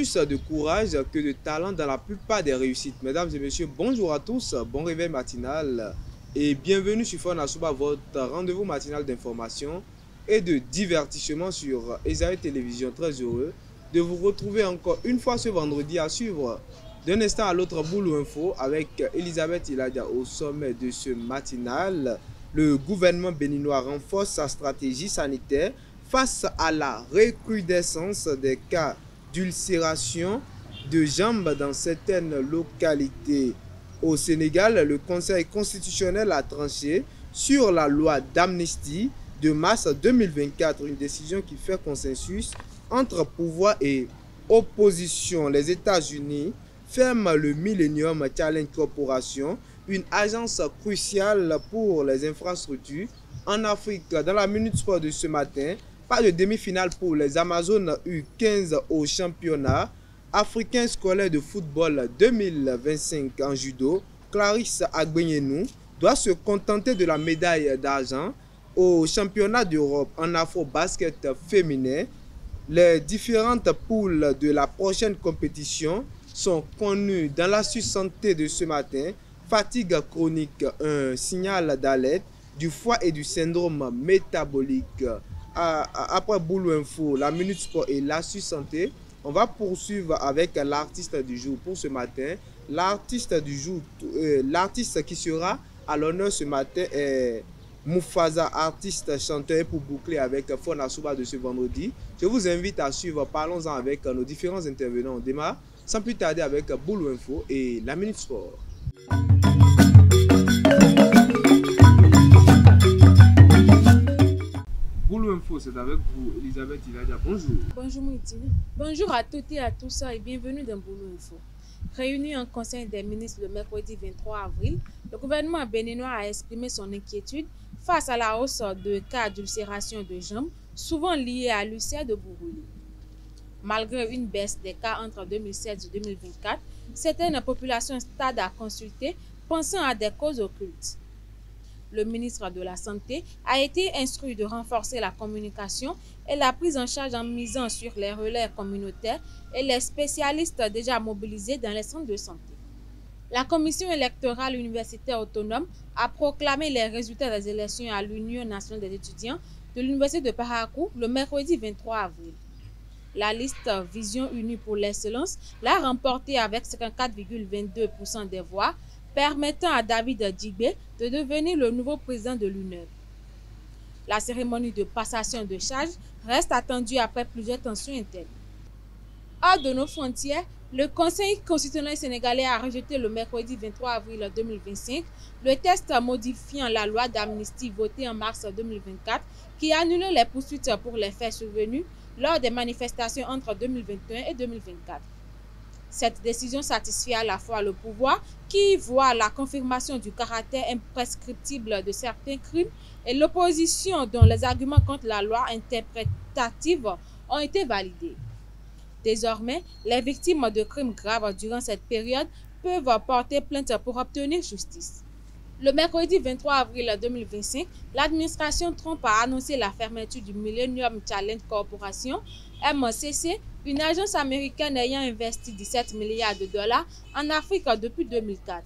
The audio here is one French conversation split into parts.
plus de courage que de talent dans la plupart des réussites. Mesdames et messieurs, bonjour à tous, bon réveil matinal et bienvenue sur Fona Souba, votre rendez-vous matinal d'information et de divertissement sur Esaïe Télévision. Très heureux de vous retrouver encore une fois ce vendredi à suivre d'un instant à l'autre Boulou Info avec Elisabeth Iladia au sommet de ce matinal. Le gouvernement béninois renforce sa stratégie sanitaire face à la recrudescence des cas d'ulcération de jambes dans certaines localités. Au Sénégal, le Conseil constitutionnel a tranché sur la loi d'amnistie de mars 2024, une décision qui fait consensus entre pouvoir et opposition. Les États-Unis ferment le Millennium Challenge Corporation, une agence cruciale pour les infrastructures en Afrique. Dans la Minute Sport de ce matin, pas de demi-finale pour les Amazones U15 au championnat africain scolaire de football 2025 en judo. Clarisse Agbenienou doit se contenter de la médaille d'argent au championnat d'Europe en afro-basket féminin. Les différentes poules de la prochaine compétition sont connues. Dans l'astuce santé de ce matin, fatigue chronique, un signal d'alerte du foie et du syndrome métabolique. Après Boulou Info, la Minute Sport et l'astuce santé, on va poursuivre avec l'artiste du jour. Pour ce matin, l'artiste du jour, l'artiste qui sera à l'honneur ce matin est Moufaza, artiste chanteur. Et pour boucler avec Fona Souba de ce vendredi, je vous invite à suivre, parlons-en avec nos différents intervenants. On démarre sans plus tarder avec Boulou Info et la Minute Sport. Boulou Info, c'est avec vous, Elisabeth Iladia. Bonjour. Bonjour Moutine. Bonjour à toutes et à tous et bienvenue dans Boulou Info. Réuni en Conseil des ministres le mercredi 23 avril, le gouvernement béninois a exprimé son inquiétude face à la hausse de cas d'ulcération de jambes, souvent liés à l'ulcère de Bourouli. Malgré une baisse des cas entre 2016 et 2024, certaines populations tardent à consulter, pensant à des causes occultes. Le ministre de la Santé a été instruit de renforcer la communication et la prise en charge en misant sur les relais communautaires et les spécialistes déjà mobilisés dans les centres de santé. La Commission électorale universitaire autonome a proclamé les résultats des élections à l'Union nationale des étudiants de l'Université de Parakou le mercredi 23 avril. La liste Vision Unie pour l'excellence l'a remportée avec 54,22% des voix, permettant à David Djibé de devenir le nouveau président de l'UNEB. La cérémonie de passation de charge reste attendue après plusieurs tensions internes. Hors de nos frontières, le Conseil constitutionnel sénégalais a rejeté le mercredi 23 avril 2025 le texte modifiant la loi d'amnistie votée en mars 2024 qui annulait les poursuites pour les faits survenus lors des manifestations entre 2021 et 2024. Cette décision satisfait à la fois le pouvoir, qui voit la confirmation du caractère imprescriptible de certains crimes, et l'opposition dont les arguments contre la loi interprétative ont été validés. Désormais, les victimes de crimes graves durant cette période peuvent porter plainte pour obtenir justice. Le mercredi 23 avril 2025, l'administration Trump a annoncé la fermeture du Millennium Challenge Corporation, MCC, une agence américaine ayant investi 17 milliards de dollars en Afrique depuis 2004.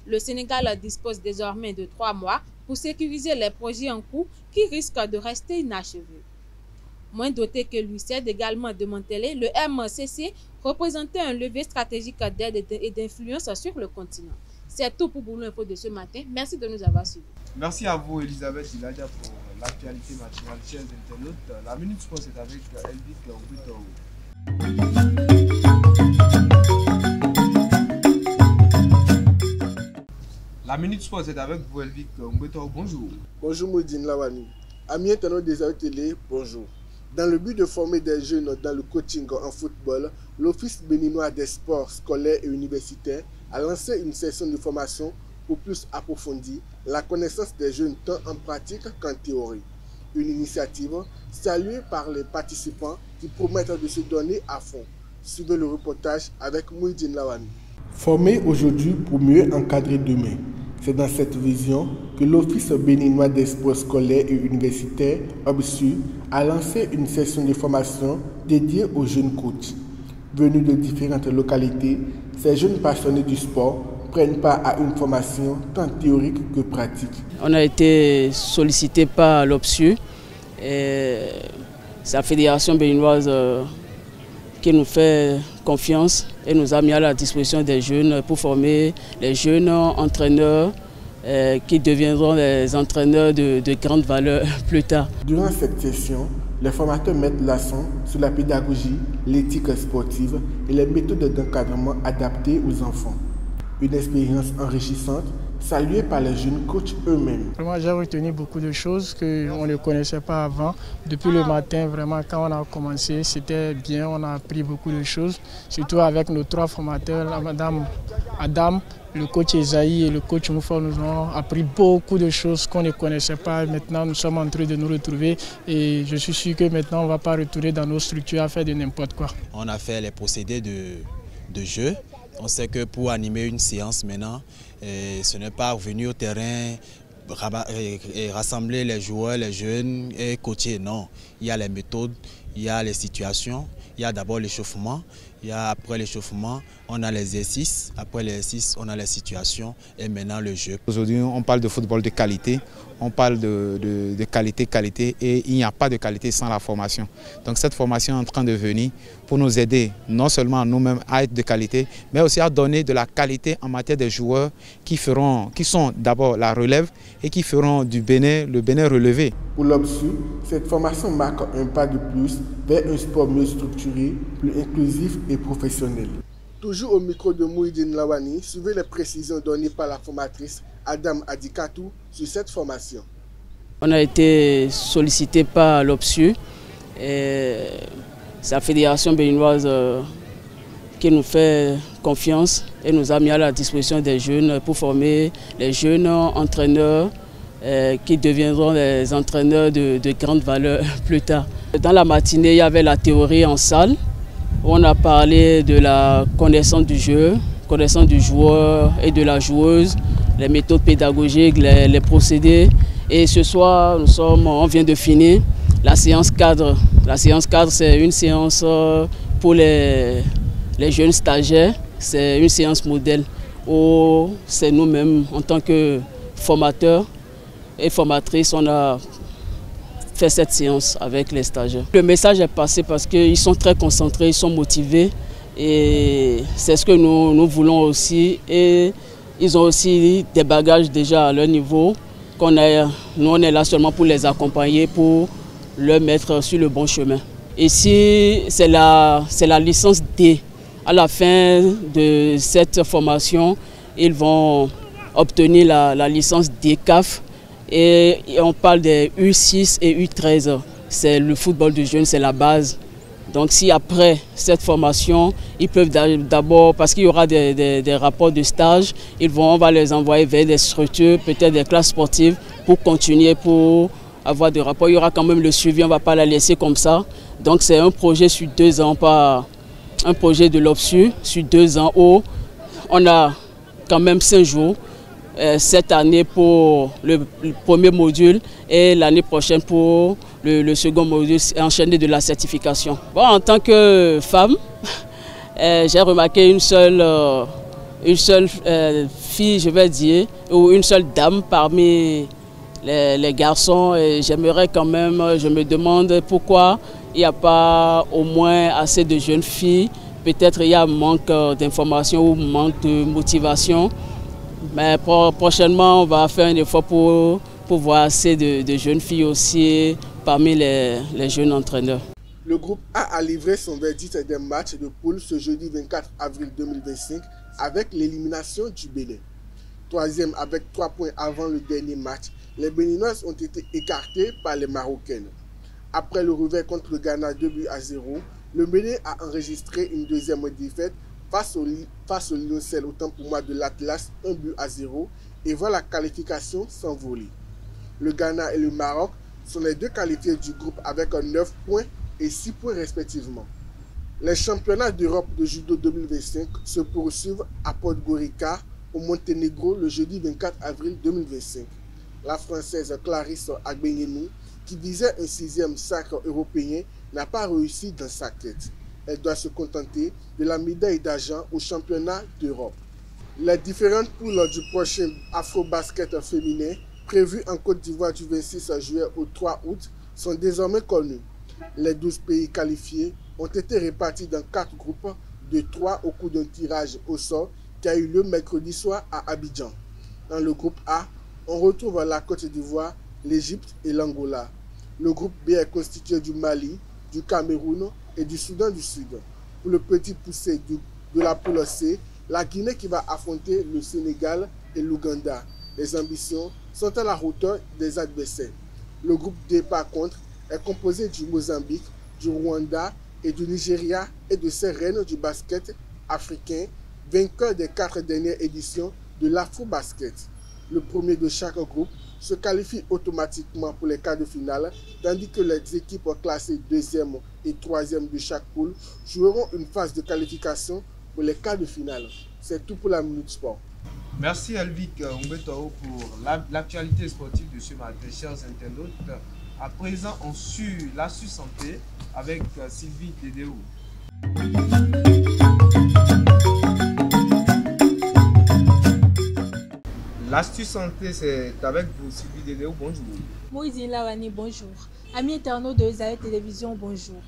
Le Sénégal dispose désormais de 3 mois pour sécuriser les projets en cours qui risquent de rester inachevés. Moins doté que l'UICED, également démantelé, le MCC représentait un levier stratégique d'aide et d'influence sur le continent. C'est tout pour Boulou Info de ce matin. Merci de nous avoir suivis. Merci à vous, Elisabeth Iladia, pour l'actualité matinale. Chers internautes, la Minute Sport, c'est avec Elvic Obuto. La Minute Sport, c'est avec vous, Elvic Obuto. Bonjour. Bonjour, Moudine Lawani. Amis internautes des Esaïe Télé, bonjour. Dans le but de former des jeunes dans le coaching en football, l'Office béninois des sports scolaires et universitaires a lancé une session de formation pour plus approfondir la connaissance des jeunes tant en pratique qu'en théorie. Une initiative saluée par les participants qui promettent de se donner à fond. Suivez le reportage avec Moudine Lawani. Former aujourd'hui pour mieux encadrer demain. C'est dans cette vision que l'Office béninois des sports scolaires et universitaires, OBSU, a lancé une session de formation dédiée aux jeunes coachs. Venus de différentes localités, ces jeunes passionnés du sport prennent part à une formation tant théorique que pratique. On a été sollicité par l'OPSU, sa fédération béninoise qui nous fait confiance et nous a mis à la disposition des jeunes pour former les jeunes entraîneurs qui deviendront des entraîneurs de grande valeur plus tard. Durant cette session, les formateurs mettent l'accent sur la pédagogie, l'éthique sportive et les méthodes d'encadrement adaptées aux enfants. Une expérience enrichissante, saluée par les jeunes coachs eux-mêmes. Vraiment, j'ai retenu beaucoup de choses qu'on ne connaissait pas avant. Depuis le matin, vraiment, quand on a commencé, c'était bien, on a appris beaucoup de choses. Surtout avec nos trois formateurs, Madame Adam, le coach Esaïe et le coach Mouffa, nous avons appris beaucoup de choses qu'on ne connaissait pas. Maintenant, nous sommes en train de nous retrouver et je suis sûr que maintenant, on ne va pas retourner dans nos structures à faire de n'importe quoi. On a fait les procédés de jeu. On sait que pour animer une séance maintenant, ce n'est pas venir au terrain, rassembler les joueurs, les jeunes et coacher. Non, il y a les méthodes, il y a les situations, il y a d'abord l'échauffement, il y a après l'échauffement, on a l'exercice, après l'exercice, on a les situations et maintenant le jeu. Aujourd'hui, on parle de football de qualité, on parle de qualité et il n'y a pas de qualité sans la formation. Donc cette formation est en train de venir pour nous aider non seulement nous-mêmes à être de qualité, mais aussi à donner de la qualité en matière de joueurs qui sont d'abord la relève et qui feront du Bénin, le Bénin relevé. Pour l'OPSU, cette formation marque un pas de plus vers un sport mieux structuré, plus inclusif et professionnel. Toujours au micro de Mouhidine Lawani, suivez les précisions données par la formatrice Adam Adikatou sur cette formation. On a été sollicité par l'OPSU, sa fédération béninoise qui nous fait confiance et nous a mis à la disposition des jeunes pour former les jeunes entraîneurs qui deviendront des entraîneurs de grande valeur plus tard. Dans la matinée, il y avait la théorie en salle. On a parlé de la connaissance du jeu, connaissance du joueur et de la joueuse, les méthodes pédagogiques, les procédés. Et ce soir, on vient de finir la séance cadre. La séance cadre, c'est une séance pour les jeunes stagiaires. C'est une séance modèle où c'est nous-mêmes, en tant que formateurs et formatrices, on a fait cette séance avec les stagiaires. Le message est passé parce qu'ils sont très concentrés, ils sont motivés et c'est ce que nous voulons aussi. Et ils ont aussi des bagages déjà à leur niveau. Nous, on est là seulement pour les accompagner, pour leur mettre sur le bon chemin. Ici, c'est la licence D. À la fin de cette formation, ils vont obtenir la licence DCAF. Et on parle des U6 et U13. C'est le football de jeunes, c'est la base. Donc si après cette formation, ils peuvent d'abord, parce qu'il y aura des rapports de stage, on va les envoyer vers des structures, peut-être des classes sportives, pour continuer, pour avoir des rapports. Il y aura quand même le suivi, on ne va pas la laisser comme ça. Donc c'est un projet sur 2 ans, pas un projet de l'OPSU sur 2 ans où on a quand même 5 jours. Cette année pour le premier module et l'année prochaine pour le second module, enchaîné de la certification. Bon, en tant que femme, j'ai remarqué une seule fille, je vais dire, ou une seule dame parmi les garçons. J'aimerais quand même, je me demande pourquoi il n'y a pas au moins assez de jeunes filles. Peut-être il y a un manque d'information ou manque de motivation. Mais prochainement, on va faire un effort pour voir assez de jeunes filles aussi parmi les jeunes entraîneurs. Le groupe A a livré son verdict des matchs de poule ce jeudi 24 avril 2025 avec l'élimination du Bénin. 3e avec 3 points avant le dernier match, les Béninoises ont été écartées par les Marocaines. Après le revers contre le Ghana 2-0, le Bénin a enregistré une 2e défaite face au Lionel, autant pour moi de l'Atlas, 1-0, et voit la qualification s'envoler. Le Ghana et le Maroc sont les 2 qualifiés du groupe avec 9 points et 6 points respectivement. Les championnats d'Europe de judo 2025 se poursuivent à Podgorica, au Monténégro, le jeudi 24 avril 2025. La Française Clarisse Agbenienou, qui visait un 6e sacre européen, n'a pas réussi dans sa quête. elle doit se contenter de la médaille d'argent au championnat d'Europe. Les différentes poules du prochain Afro-Basket féminin, prévues en Côte d'Ivoire du 26 juillet au 3 août, sont désormais connues. Les 12 pays qualifiés ont été répartis dans 4 groupes de 3 au cours d'un tirage au sort qui a eu lieu mercredi soir à Abidjan. Dans le groupe A, on retrouve la Côte d'Ivoire, l'Égypte et l'Angola. Le groupe B est constitué du Mali, du Cameroun et du Soudan du Sud. Pour le petit poussé de la poule C, la Guinée qui va affronter le Sénégal et l'Ouganda. Les ambitions sont à la hauteur des adversaires. Le groupe D, par contre, est composé du Mozambique, du Rwanda et du Nigeria et de ces reines du basket africain, vainqueurs des 4 dernières éditions de l'Afro-Basket. Le premier de chaque groupe se qualifie automatiquement pour les quarts de finale, tandis que les équipes classées 2e et 3e de chaque poule joueront une phase de qualification pour les quarts de finale. C'est tout pour la Minute Sport. Merci Elvic Ombetao pour l'actualité sportive de ce matin, chers internautes. À présent, on suit l'astuce santé avec Sylvie Dédéou. L'astuce santé, c'est avec vous, Sylvie Dédéou. Bonjour. Moïse Lawani, bonjour. Amis internautes de Zahel Télévision, bonjour.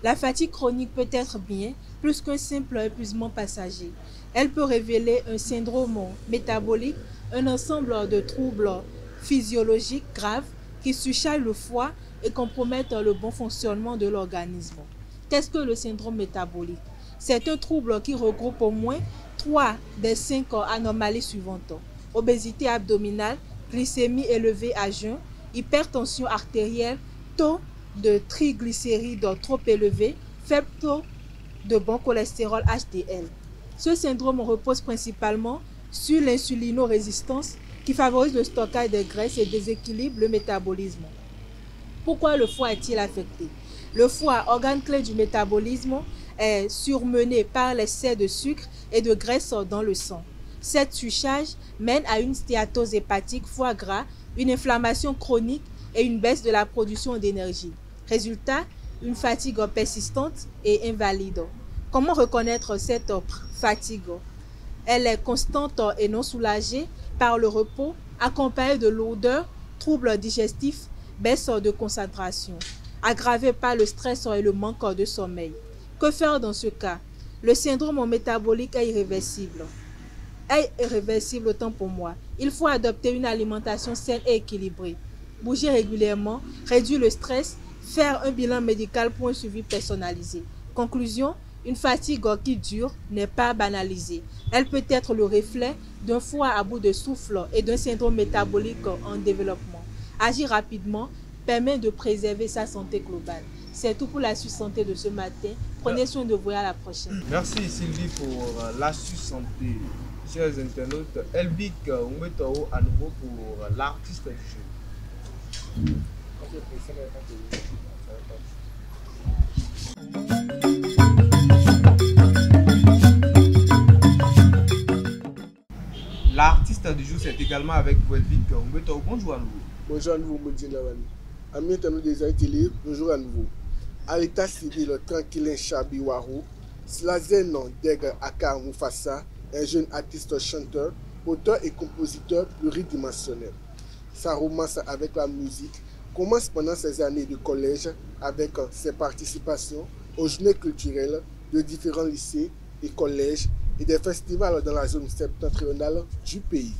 La fatigue chronique peut être bien plus qu'un simple épuisement passager. Elle peut révéler un syndrome métabolique, un ensemble de troubles physiologiques graves qui surchargent le foie et compromettent le bon fonctionnement de l'organisme. Qu'est-ce que le syndrome métabolique? C'est un trouble qui regroupe au moins 3 des 5 anomalies suivantes. Obésité abdominale, glycémie élevée à jeun, hypertension artérielle, taux de triglycérides trop élevé, faible taux de bon cholestérol HDL. Ce syndrome repose principalement sur l'insulinorésistance qui favorise le stockage des graisses et déséquilibre le métabolisme. Pourquoi le foie est-il affecté? Le foie, organe clé du métabolisme, est surmené par l'excès de sucre et de graisse dans le sang. Cette surcharge mène à une stéatose hépatique, foie gras, une inflammation chronique et une baisse de la production d'énergie. Résultat, une fatigue persistante et invalide. Comment reconnaître cette fatigue? Elle est constante et non soulagée par le repos, accompagnée de lourdeur, troubles digestifs, baisse de concentration, aggravée par le stress et le manque de sommeil. Que faire dans ce cas? Le syndrome métabolique est irréversible. Autant pour moi. Il faut adopter une alimentation saine et équilibrée. Bouger régulièrement, réduire le stress, faire un bilan médical pour un suivi personnalisé. Conclusion, une fatigue qui dure n'est pas banalisée. Elle peut être le reflet d'un foie à bout de souffle et d'un syndrome métabolique en développement. Agir rapidement permet de préserver sa santé globale. C'est tout pour l'astuce santé de ce matin. Prenez soin de vous et à la prochaine. Merci Sylvie pour l'astuce santé. Chers internautes, Elvic Ombetao à nouveau pour l'artiste du jeu. L'artiste du jour, c'est également avec vous, Elvic Ombetao. Bonjour à nouveau. Bonjour à nouveau, Moudine Lawani. Amis internautes des Zahel Télé, bonjour à nouveau. À l'état civil, tranquille Chabi Warou, Slazen Deg Akar Moufassa, un jeune artiste chanteur, auteur et compositeur pluridimensionnel. Sa romance avec la musique commence pendant ses années de collège avec ses participations aux journées culturelles de différents lycées et collèges et des festivals dans la zone septentrionale du pays.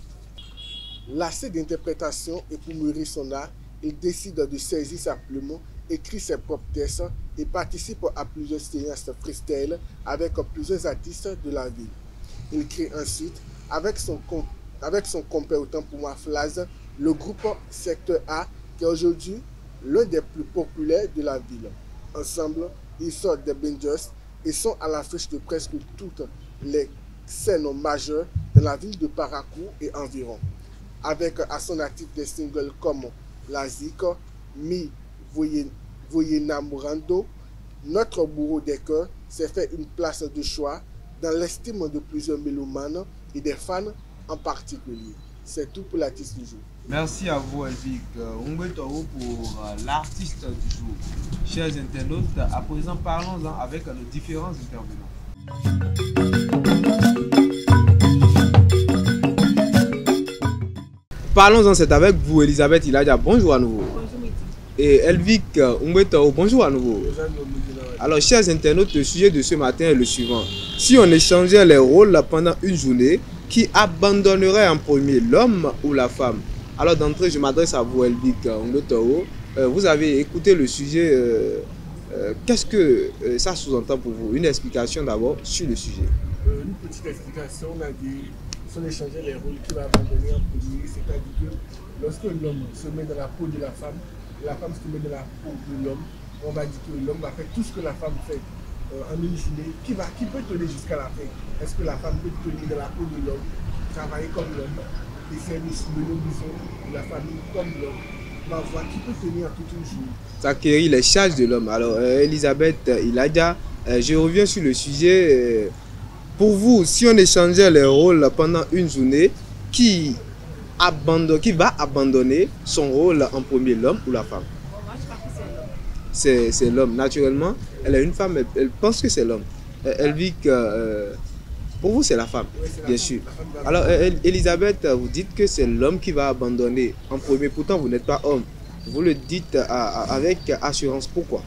Lassé d'interprétation et pour mûrir son art, il décide de saisir sa plume, écrit ses propres textes et participe à plusieurs séances freestyle avec plusieurs artistes de la ville. Il crée ensuite, avec son compère autant pour moi Flaz, le groupe Secteur A, qui est aujourd'hui l'un des plus populaires de la ville. Ensemble, ils sortent des bangers et sont à l'affiche de presque toutes les scènes majeures de la ville de Parakou et environ. Avec à son actif des singles comme La Zik, Mi Voyena Morando, Notre bourreau des cœurs s'est fait une place de choix dans l'estime de plusieurs mélomanes et des fans en particulier. C'est tout pour l'artiste du jour. Merci à vous, Elvic Ongwetoro, pour l'artiste du jour. Chers internautes, à présent, parlons-en avec nos différents intervenants. Parlons-en, c'est avec vous, Elisabeth Iladia. Bonjour à nouveau. Bonjour, Midi. Et Elvic Ongwetoro, bonjour à nouveau. Alors, chers internautes, le sujet de ce matin est le suivant. Si on échangeait les rôles pendant une journée, qui abandonnerait en premier, l'homme ou la femme? Alors, d'entrée, je m'adresse à vous, Elvic Ongwetoro. Vous avez écouté le sujet. Qu'est-ce que ça sous-entend pour vous? Une explication d'abord sur le sujet. Une petite explication, on a dit, si on échangeait les rôles, qui va abandonner en premier, c'est-à-dire que lorsque l'homme se met dans la peau de la femme se met dans la peau de l'homme, on va dire que l'homme va faire tout ce que la femme fait en une journée, qui peut tenir jusqu'à la fin. Est-ce que la femme peut tenir dans la peau de l'homme, travailler comme l'homme, les services, mener besoin de la famille comme l'homme? On va voir qui peut tenir toute une journée. S'acquérir les charges de l'homme. Alors, Elisabeth Iladia, je reviens sur le sujet. Pour vous, si on échangeait les rôles pendant une journée, qui va abandonner son rôle en premier, l'homme ou la femme? Moi, je pense que c'est l'homme. C'est l'homme. Naturellement, elle est une femme, elle pense que c'est l'homme. Elle vit que... pour vous, c'est la femme, Oui, c'est la bien femme. sûr. La femme va Alors, Elisabeth, vous dites que c'est l'homme qui va abandonner en premier. Pourtant, vous n'êtes pas homme. Vous le dites avec assurance. Pourquoi?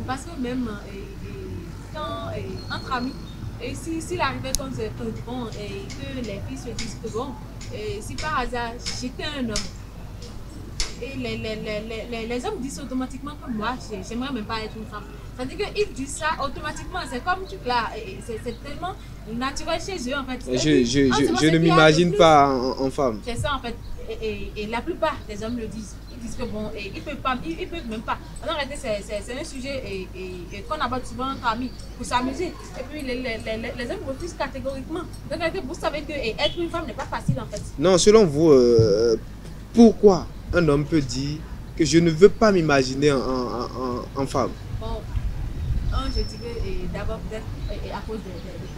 Parce que même quand, entre amis, et s'il arrivait qu'on se bon, et que les filles se disent que bon, si par hasard j'étais un homme, et les hommes disent automatiquement que moi, j'aimerais même pas être une femme. C'est-à-dire qu'ils disent ça automatiquement, c'est comme tu là, c'est tellement naturel chez eux en fait. Je ne m'imagine pas en femme. C'est ça en fait. Et la plupart des hommes le disent. Ils disent que bon, ils peuvent même pas. En réalité, c'est un sujet qu'on aborde souvent entre amis pour s'amuser. Et puis les hommes refusent catégoriquement. Donc vous savez que être une femme n'est pas facile en fait. Non, selon vous, pourquoi un homme peut dire que je ne veux pas m'imaginer en femme? Bon, je dirais d'abord peut-être à cause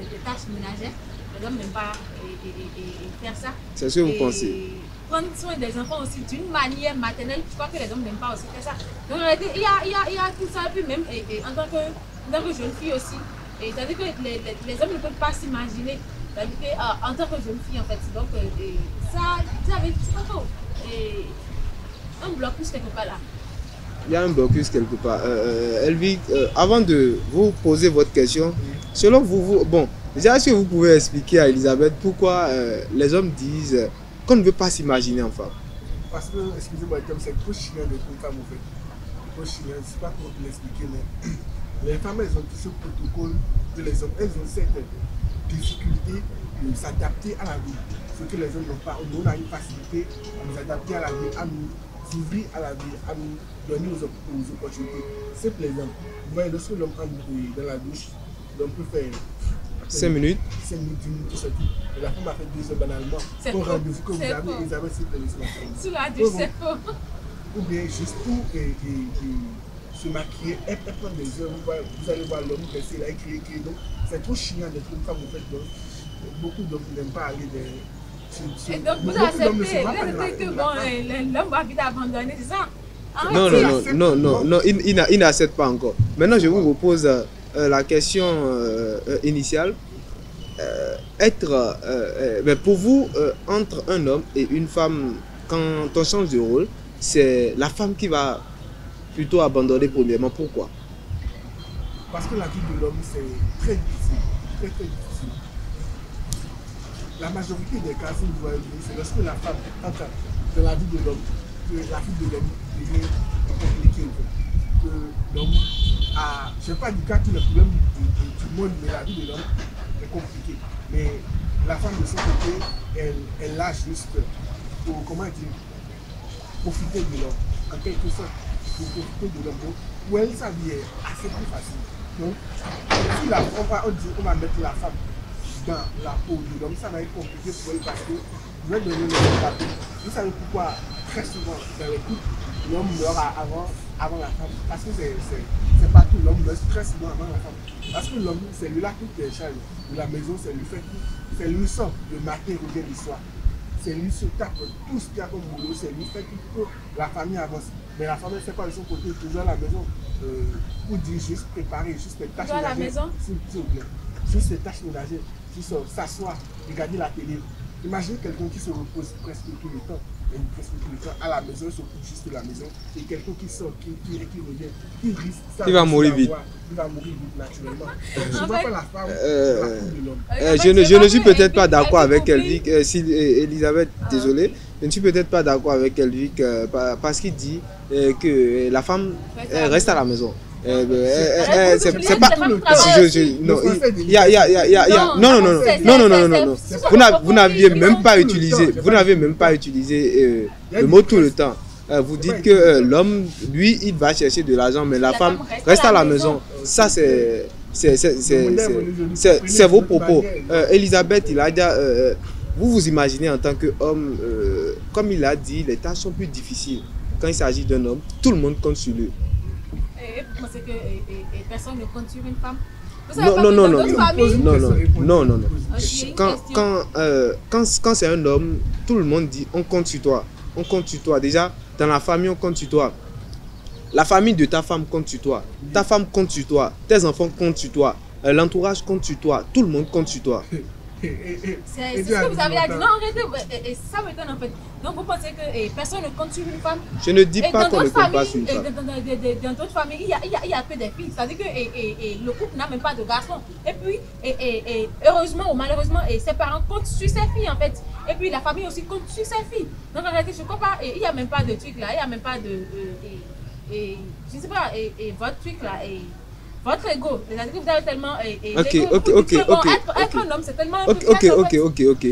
des tâches ménagères. Les hommes n'aiment pas faire ça. C'est ce que vous pensez? Prendre soin des enfants aussi d'une manière maternelle, je crois que les hommes n'aiment pas aussi faire ça. Donc en réalité, il y a tout ça, et puis même en tant que jeune fille aussi. C'est-à-dire que les hommes ne peuvent pas s'imaginer. C'est-à-dire qu'en tant que jeune fille, en fait, donc ça avait un blocus quelque part là. Il y a un blocus quelque part. Elvic, avant de vous poser votre question, selon vous, bon, déjà, est-ce que vous pouvez expliquer à Elisabeth pourquoi les hommes disent qu'on ne veut pas s'imaginer en femme? Parce que, excusez-moi, comme c'est trop chiant d'être une femme en fait. Trop chiant, je ne sais pas comment vous l'expliquer, mais les femmes, elles ont tout ce protocole que les hommes. Elles ont cette difficulté de s'adapter à la vie. Ce que les hommes n'ont pas. Nous, on a une facilité à nous adapter à la vie, à nous ouvrir à la vie, à nous donner aux opportunités. C'est plaisant. Vous voyez, lorsque l'homme entre dans la douche, l'homme peut faire 5 minutes. 5 minutes, 10 minutes, tout ça. Et la femme a fait 2 heures banalement. Pour rendez-vous que vous avez, Elisabeth, s'il te plaît. Sous la douche, c'est faux. Ou bien juste pour se maquiller, elle prend des heures. Vous allez voir l'homme qui essaie d'écrire. Donc, c'est trop chiant d'être une femme, en fait. Donc, beaucoup d'hommes n'aiment pas aller des. Et donc, vous acceptez que bon, l'homme va vite abandonner, c'est ça? Non, il n'accepte pas encore. Maintenant, je vous repose la question initiale. Pour vous, entre un homme et une femme, quand on change de rôle, c'est la femme qui va plutôt abandonner premièrement. Pourquoi? Parce que la vie de l'homme, c'est très difficile. Très, très difficile. La majorité des cas, si vous voyez, c'est lorsque la femme entre dans la vie de l'homme, que la vie de l'homme devient compliquée. Que l'homme a, je ne sais pas du cas tous les problèmes du monde, mais la vie de l'homme est compliquée. Mais la femme de son côté, elle l'a juste pour, comment dire, profiter de l'homme, en quelque sorte, pour profiter de l'homme. Pour elle, sa vie est assez plus facile. Donc, si on va mettre la femme dans la peau de l'homme, ça va être compliqué pour elle parce que je vais donner le papier. Vous savez pourquoi très souvent dans les couples, l'homme meurt avant la femme? Parce que c'est pas tout, l'homme meurt très souvent avant la femme. Parce que l'homme, c'est lui là toutes les charges de la maison, c'est lui fait tout. C'est lui seul, le matin, revient du soir. c'est lui se tape tout ce qu'il y a comme boulot, c'est lui fait que la famille avance. Mais la famille ne fait pas de son côté, toujours à la maison, pour dire juste préparer, juste les tâches ménagères. À la maison? S'il vous plaît. Juste les tâches ménagères, juste s'asseoir, regarder la télé. Imaginez quelqu'un qui se repose presque tout le temps. Et presque tout le temps à la maison, il s'occupe juste de la maison. Et quelqu'un qui sort, qui revient, qui risque. Il va mourir vite. Il va mourir vite naturellement. Je ne vois pas la femme, la coupe de l'homme. Je ne suis peut-être pas d'accord avec Elvic, Elisabeth, désolé, je ne suis peut-être pas d'accord avec Elvic parce qu'il dit que la femme reste à la maison. C'est pas non. Vous n'aviez même pas utilisé le mot tout le temps. Vous dites que l'homme, lui, il va chercher de l'argent, mais la femme reste à la maison. Ça, c'est vos propos. Elisabeth, il a dit, vous imaginez en tant qu'homme, comme il a dit, les tâches sont plus difficiles. Quand il s'agit d'un homme, tout le monde compte sur lui. Vous pensez que personne ne compte sur une femme? Non. Quand c'est un homme, tout le monde dit on compte sur toi. On compte sur toi. Déjà, dans la famille, on compte sur toi. La famille de ta femme compte sur toi. Ta femme compte sur toi. Tes enfants comptent sur toi. L'entourage compte sur toi. Tout le monde compte sur toi. C'est ce que vous avez dit. Non, arrêtez. Ça m'étonne en fait. Donc vous pensez que personne ne compte sur une femme? Je ne dis pas qu'on ne compte pas sur une femme. Dans d'autres familles, il y a que des filles. C'est-à-dire que le couple n'a même pas de garçons. Et puis, heureusement ou malheureusement, ses parents comptent sur ses filles en fait. Et puis la famille aussi compte sur ses filles. Donc en réalité, je ne crois pas. Il n'y a même pas de truc là. Il n'y a même pas de. Je ne sais pas. Votre truc là. Votre ego, c'est-à-dire que vous avez tellement. Ok. Être un homme, c'est tellement. Ok.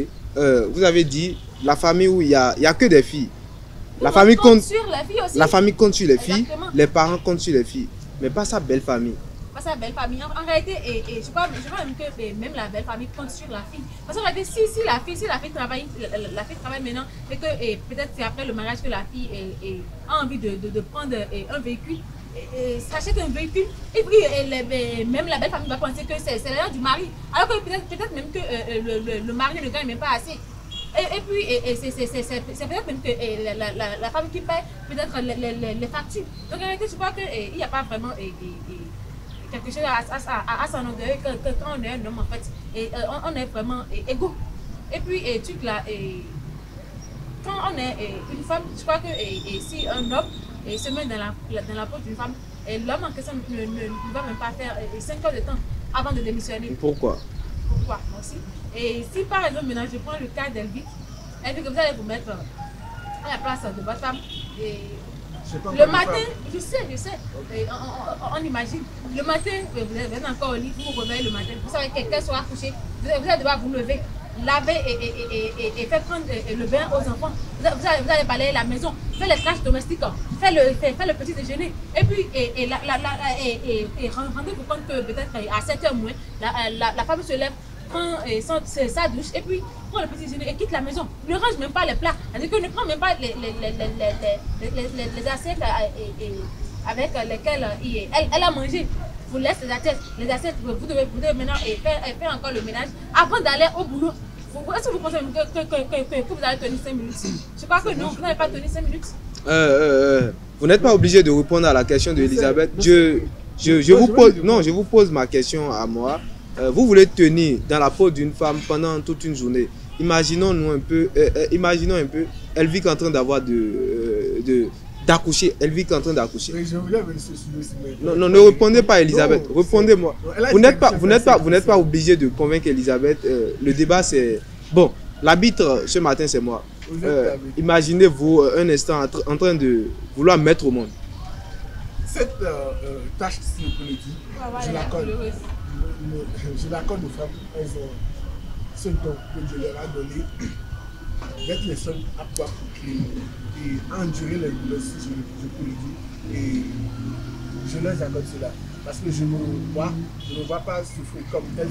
Vous avez dit la famille où il y a que des filles. La famille compte sur les filles aussi. La famille compte sur les filles. Exactement. Les parents comptent sur les filles, mais pas sa belle famille. Pas sa belle famille. En réalité, je crois même que même la belle famille compte sur la fille. Parce qu'en réalité, si la fille travaille maintenant et que peut-être c'est après le mariage que la fille a envie de prendre un véhicule. S'achète un véhicule et puis même la belle famille va penser que c'est l'argent du mari, alors que peut-être même que le mari ne gagne même pas assez et puis c'est peut-être même que la femme qui paie peut-être les factures. Donc en réalité je crois qu'il n'y a pas vraiment quelque chose à s'en orgueillir que quand on est un homme en fait on est vraiment égaux. Et puis truc là quand on est une femme, je crois que si un homme se met dans la peau d'une femme, l'homme en question ne va même pas faire 5 heures de temps avant de démissionner. Pourquoi? Merci. Et si par exemple, maintenant je prends le cas d'Elvic, que vous allez vous mettre à la place de votre femme, le matin, je sais, on imagine, le matin, vous êtes encore au lit, vous vous réveillez le matin, vous savez que quelqu'un sera couché, vous allez devoir vous lever, laver et faire prendre le bain aux enfants. Vous allez balayer la maison, faire les tâches domestiques, faire le petit déjeuner. Et puis, rendez-vous compte que peut-être à 7h moins, la femme se lève, prend sa douche et puis prend le petit déjeuner et quitte la maison. Ne range même pas les plats. C'est-à-dire que ne prend même pas les assiettes avec lesquelles elle a mangé. Vous laissez les assiettes, vous devez maintenant faire encore le ménage avant d'aller au boulot. Est-ce que vous pensez que vous allez tenir 5 minutes? Je crois que non, vous n'avez pas tenu 5 minutes. Vous n'êtes pas obligé de répondre à la question de Elisabeth. Je vous pose ma question à moi. Vous voulez tenir dans la peau d'une femme pendant toute une journée. Imaginons un peu, Elvic en train d'accoucher. Elvic en train d'accoucher. Non, ne répondez pas, Elisabeth. Répondez-moi. Vous n'êtes pas obligé de convaincre Elisabeth. Le débat, c'est... Bon, l'arbitre, ce matin, c'est moi. Imaginez-vous un instant en train de vouloir mettre au monde. Cette tâche psychologique, je l'accorde aux femmes. Elles ont ce don que Dieu leur a donné d'être les seules à pouvoir procréer et endurer les douleurs, si je peux le dire. Et je leur accorde cela. Parce que je ne vois pas souffrir comme elles.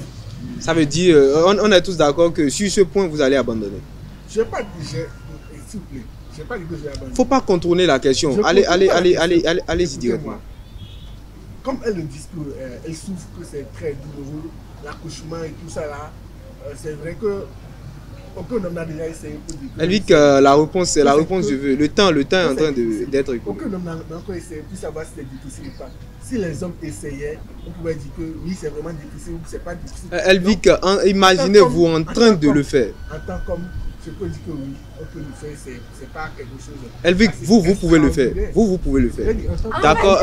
Ça veut dire, on est tous d'accord que sur ce point, vous allez abandonner. Je n'ai pas dit, s'il vous plaît, je n'ai pas dit que je vais abandonner. Il ne faut pas contourner la question. Allez-y directement. Comme elles le disent qu'elles souffrent, que c'est très douloureux, l'accouchement et tout ça là, c'est vrai que Aucun homme n'a déjà essayé pour dire. Elvic, la réponse, c'est la réponse je veux. Le temps est en train d'être écoulé. Aucun homme n'a encore essayé pour savoir si c'est difficile ou pas. Si les hommes essayaient, on pouvait dire que oui, c'est vraiment difficile ou c'est pas difficile. Elvic, imaginez-vous en train de le faire. En tant qu'homme, je peux dire que oui, on peut le faire, c'est pas quelque chose. Elvic, vous pouvez le faire. Vous pouvez le faire. Ah, D'accord,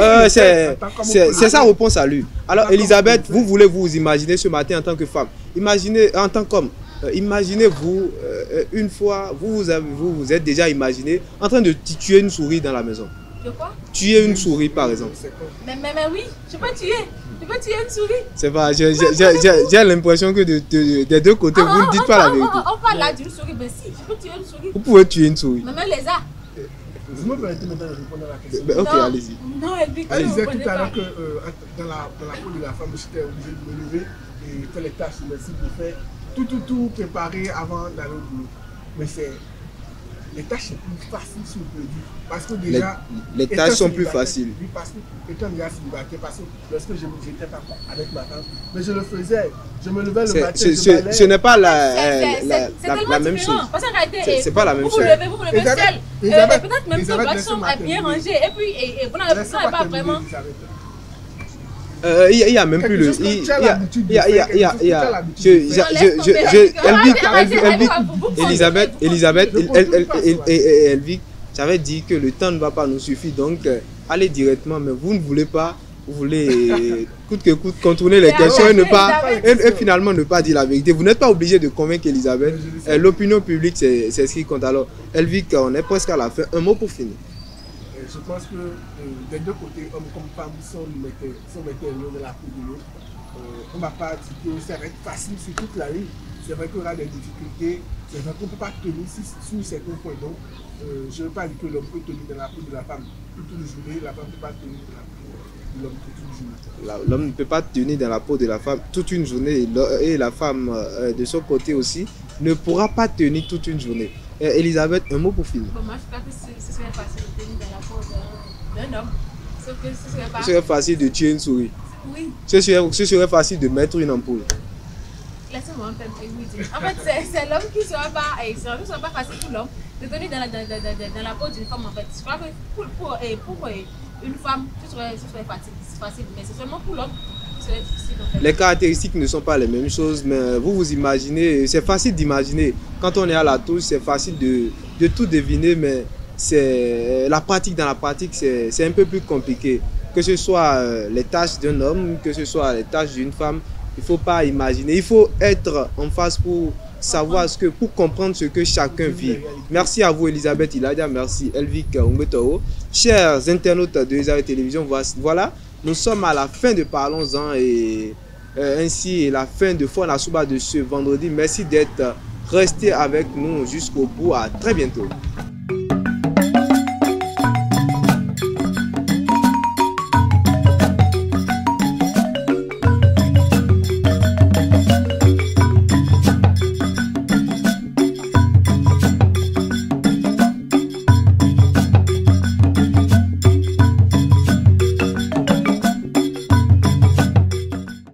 c'est sa réponse à lui. Alors, Elisabeth, vous voulez vous imaginer ce matin en tant que femme. Imaginez, en tant qu'homme, imaginez-vous, une fois, vous êtes déjà imaginé en train de tuer une souris dans la maison. De quoi? Tuer une souris, par exemple. Mais oui, je peux tuer. Je peux tuer une souris. C'est pas, j'ai l'impression que des deux côtés, vous ne dites pas la vérité. On parle là d'une souris, mais si, je peux tuer une souris. Vous pouvez tuer une souris. Mais même les a. Vous me permettez maintenant de répondre à la question. Ok, allez-y. Non, elle dit Elle disait tout à l'heure que dans la peau de la femme, j'étais obligé de me lever et faire les tâches domestiques, de faire tout préparer avant d'aller au boulot. Mais les tâches sont plus faciles si on peut dire. Parce que déjà. Les tâches sont plus faciles. Oui, parce que étant déjà célibataire, parce que lorsque j'étais avec ma tante, mais je le faisais. Je me levais le matin. Ce n'est pas la même chose. C'est pas la même chose. Vous vous levez seul. Peut-être même que votre chambre est bien rangée. Et puis, vous n'avez pas vraiment. Il y a même plus le. Elvic, j'avais dit que le temps ne va pas nous suffire, donc allez directement, mais vous ne voulez pas, vous voulez coûte que coûte contourner les questions et finalement ne pas dire la vérité. Vous n'êtes pas obligé de convaincre Elisabeth. L'opinion publique, c'est ce qui compte. Alors, Elvic, on est presque à la fin. Un mot pour finir. Je pense que des deux côtés, hommes comme femmes, si on mettait l'eau dans la peau de l'autre, on ne va pas dire que ça va être facile sur toute la ligne. C'est vrai qu'il y aura des difficultés, c'est vrai qu'on ne peut pas tenir sur certains points. Donc, je ne veux pas dire que l'homme peut tenir dans la peau de la femme toute une journée, la femme ne peut pas tenir dans la peau de l'homme toute une journée. L'homme ne peut pas tenir dans la peau de la femme toute une journée et la femme, de son côté aussi, ne pourra pas tenir toute une journée. Elisabeth, un mot pour finir. Bon, moi, je crois que ce serait facile de tenir dans la peau d'un homme. Sauf que ce serait pas. Ce serait facile de tuer une souris. Oui. Ce serait facile de mettre une ampoule. Laissez-moi un peu dire. En fait, c'est l'homme qui ne sera pas facile pour l'homme de tenir dans la peau d'une femme. En fait, je crois que pour une femme, ce serait facile. Mais c'est seulement pour l'homme. Les caractéristiques ne sont pas les mêmes choses, mais vous imaginez, c'est facile d'imaginer. Quand on est à la touche, c'est facile de tout deviner, mais la pratique, c'est un peu plus compliqué. Que ce soit les tâches d'un homme, que ce soit les tâches d'une femme, il ne faut pas imaginer. Il faut être en face pour savoir pour comprendre ce que chacun vit. Merci à vous, Elisabeth Iladia, merci Elvic Umbetoro. Chers internautes de Elisabeth Télévision, voilà. Nous sommes à la fin de Parlons-en et ainsi la fin de Fona Souba de ce vendredi. Merci d'être resté avec nous jusqu'au bout. À très bientôt.